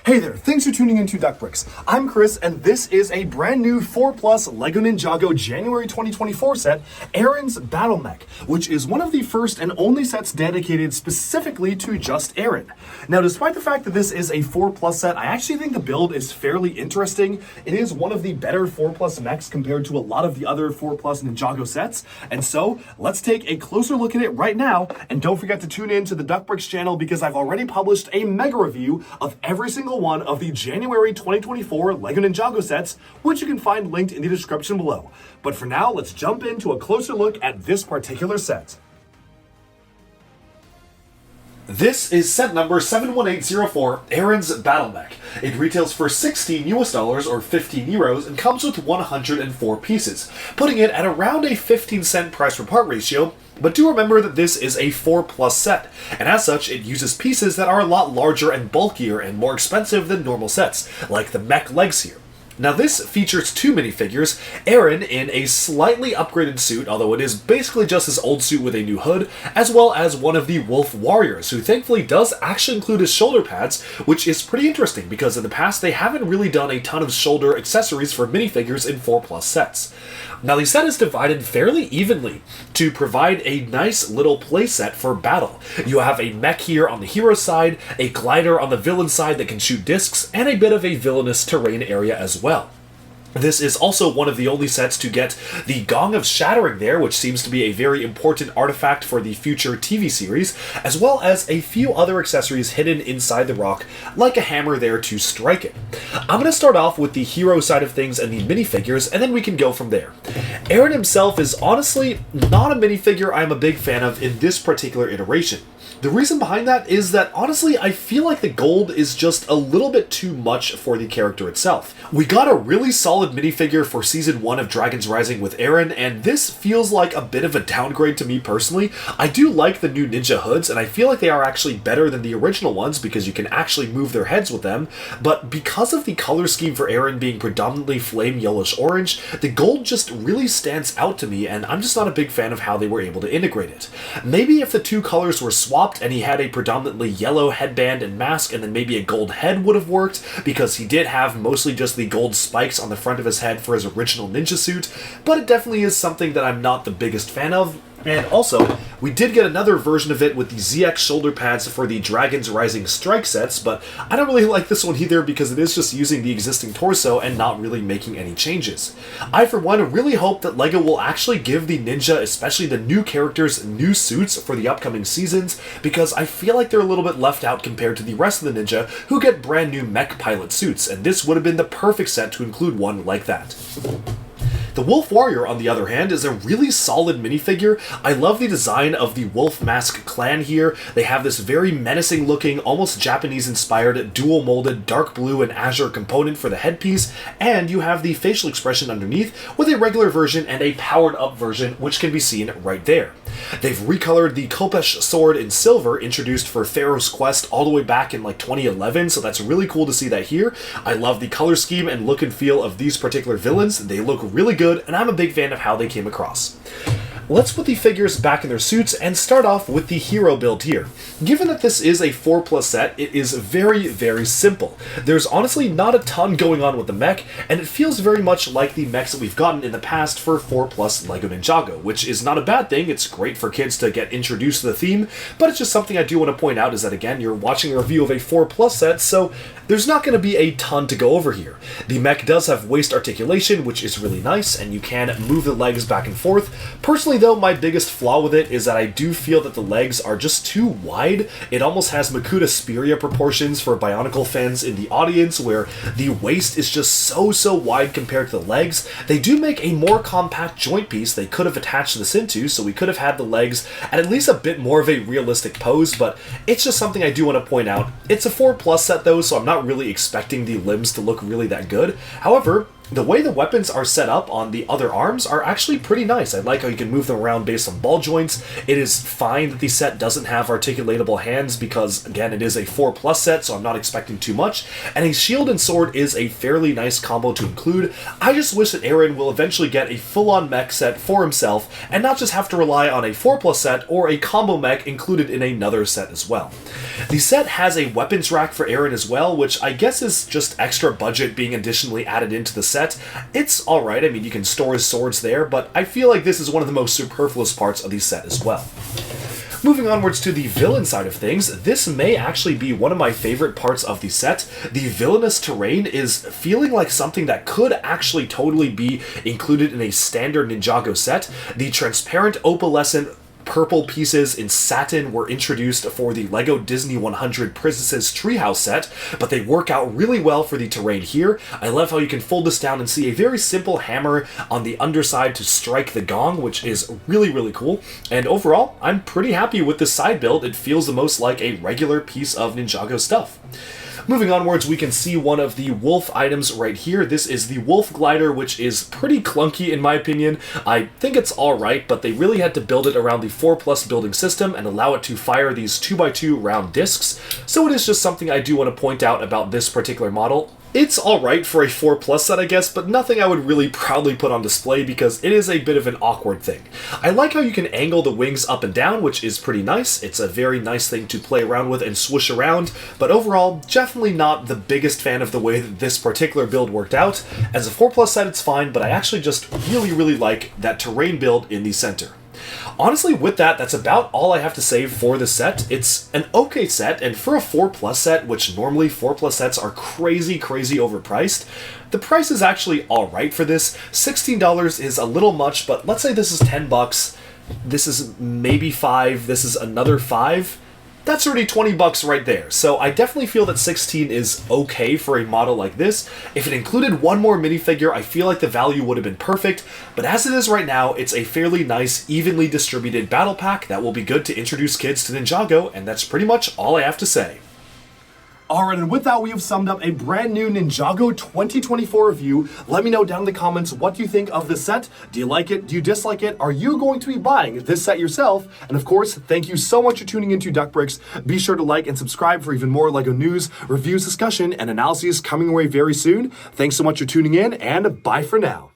Hey there, thanks for tuning into Duck Bricks. I'm Chris, and this is a brand new 4 Plus LEGO Ninjago January 2024 set, Arin's Battle Mech, which is one of the first and only sets dedicated specifically to just Arin. Now, despite the fact that this is a 4 Plus set, I actually think the build is fairly interesting. It is one of the better 4 Plus mechs compared to a lot of the other 4 Plus Ninjago sets, and so let's take a closer look at it right now, and don't forget to tune in to the Duck Bricks channel because I've already published a mega review of every single one of the January 2024 LEGO Ninjago sets, which you can find linked in the description below. But for now, let's jump into a closer look at this particular set. This is set number 71804, Arin's Battle Mech. It retails for $16 US or 15 euros and comes with 104 pieces, putting it at around a 15-cent price per part ratio. But do remember that this is a 4 Plus set, and as such, it uses pieces that are a lot larger and bulkier and more expensive than normal sets, like the mech legs here. Now this features two minifigures, Arin in a slightly upgraded suit, although it is basically just his old suit with a new hood, as well as one of the Wolf Warriors, who thankfully does actually include his shoulder pads, which is pretty interesting because in the past they haven't really done a ton of shoulder accessories for minifigures in 4 Plus sets. Now the set is divided fairly evenly to provide a nice little playset for battle. You have a mech here on the hero side, a glider on the villain side that can shoot discs, and a bit of a villainous terrain area as well. This is also one of the only sets to get the Gong of Shattering there, which seems to be a very important artifact for the future TV series, as well as a few other accessories hidden inside the rock, like a hammer there to strike it. I'm going to start off with the hero side of things and the minifigures, and then we can go from there. Arin himself is honestly not a minifigure I'm a big fan of in this particular iteration. The reason behind that is that, honestly, I feel like the gold is just a little bit too much for the character itself. We got a really solid minifigure for Season 1 of Dragon's Rising with Arin, and this feels like a bit of a downgrade to me personally. I do like the new ninja hoods, and I feel like they are actually better than the original ones because you can actually move their heads with them, but because of the color scheme for Arin being predominantly flame yellowish-orange, the gold just really stands out to me, and I'm just not a big fan of how they were able to integrate it. Maybe if the two colors were swapped and he had a predominantly yellow headband and mask and then maybe a gold head would have worked, because he did have mostly just the gold spikes on the front of his head for his original ninja suit, but it definitely is something that I'm not the biggest fan of. And also, we did get another version of it with the ZX shoulder pads for the Dragon's Rising Strike sets, but I don't really like this one either because it is just using the existing torso and not really making any changes. I, for one, really hope that LEGO will actually give the ninja, especially the new characters, new suits for the upcoming seasons, because I feel like they're a little bit left out compared to the rest of the ninja who get brand new mech pilot suits, and this would have been the perfect set to include one like that. The Wolf Warrior, on the other hand, is a really solid minifigure. I love the design of the Wolf Mask clan here. They have this very menacing looking, almost Japanese-inspired, dual-molded dark blue and azure component for the headpiece, and you have the facial expression underneath with a regular version and a powered-up version, which can be seen right there. They've recolored the Khopesh sword in silver, introduced for Pharaoh's Quest all the way back in like 2011, so that's really cool to see that here. I love the color scheme and look and feel of these particular villains. They look really good, and I'm a big fan of how they came across. Let's put the figures back in their suits and start off with the hero build here. Given that this is a 4 Plus set, it is very, very simple. There's honestly not a ton going on with the mech, and it feels very much like the mechs that we've gotten in the past for 4 Plus LEGO Ninjago, which is not a bad thing. It's great for kids to get introduced to the theme, but it's just something I do want to point out is that, again, you're watching a review of a 4 Plus set, so there's not going to be a ton to go over here. The mech does have waist articulation, which is really nice, and you can move the legs back and forth. Personally, though, my biggest flaw with it is that I do feel that the legs are just too wide. It almost has Makuta Spearia proportions for Bionicle fans in the audience, where the waist is just so wide compared to the legs. They do make a more compact joint piece they could have attached this into, so we could have had the legs at least a bit more of a realistic pose, but it's just something I do want to point out. It's a 4 Plus set though, so I'm not really expecting the limbs to look really that good. However, The way the weapons are set up on the other arms are actually pretty nice. I like how you can move them around based on ball joints. It is fine that the set doesn't have articulatable hands because, again, it is a 4+ set, so I'm not expecting too much. And a shield and sword is a fairly nice combo to include. I just wish that Arin will eventually get a full-on mech set for himself and not just have to rely on a 4+ set or a combo mech included in another set as well. The set has a weapons rack for Arin as well, which I guess is just extra budget being additionally added into the set. It's alright, I mean, you can store his swords there, but I feel like this is one of the most superfluous parts of the set as well. Moving onwards to the villain side of things, this may actually be one of my favorite parts of the set. The villainous terrain is feeling like something that could actually totally be included in a standard Ninjago set. The transparent opalescent purple pieces in satin were introduced for the LEGO Disney 100 Princess Treehouse set, but they work out really well for the terrain here. I love how you can fold this down and see a very simple hammer on the underside to strike the gong, which is really, really cool. And overall, I'm pretty happy with this side build. It feels the most like a regular piece of Ninjago stuff. Moving onwards, we can see one of the wolf items right here. This is the wolf glider, which is pretty clunky in my opinion. I think it's alright, but they really had to build it around the 4+ building system and allow it to fire these 2x2 round discs. So it is just something I do want to point out about this particular model. It's alright for a 4+ set, I guess, but nothing I would really proudly put on display because it is a bit of an awkward thing. I like how you can angle the wings up and down, which is pretty nice. It's a very nice thing to play around with and swoosh around, but overall, definitely not the biggest fan of the way that this particular build worked out. As a 4+ set, it's fine, but I actually just really, really like that terrain build in the center. Honestly, with that, that's about all I have to say for the set. It's an okay set, and for a 4+ set, which normally 4+ sets are crazy overpriced, the price is actually alright for this. $16 is a little much, but let's say this is $10, this is maybe $5, this is another $5. That's already $20 right there. So I definitely feel that 16 is okay for a model like this. If it included one more minifigure, I feel like the value would have been perfect, but as it is right now, it's a fairly nice, evenly distributed battle pack that will be good to introduce kids to Ninjago, and that's pretty much all I have to say. Alright, and with that, we have summed up a brand new Ninjago 2024 review. Let me know down in the comments what you think of the set. Do you like it? Do you dislike it? Are you going to be buying this set yourself? And of course, thank you so much for tuning into Duckbricks. Be sure to like and subscribe for even more LEGO news, reviews, discussion, and analyses coming your way very soon. Thanks so much for tuning in, and bye for now.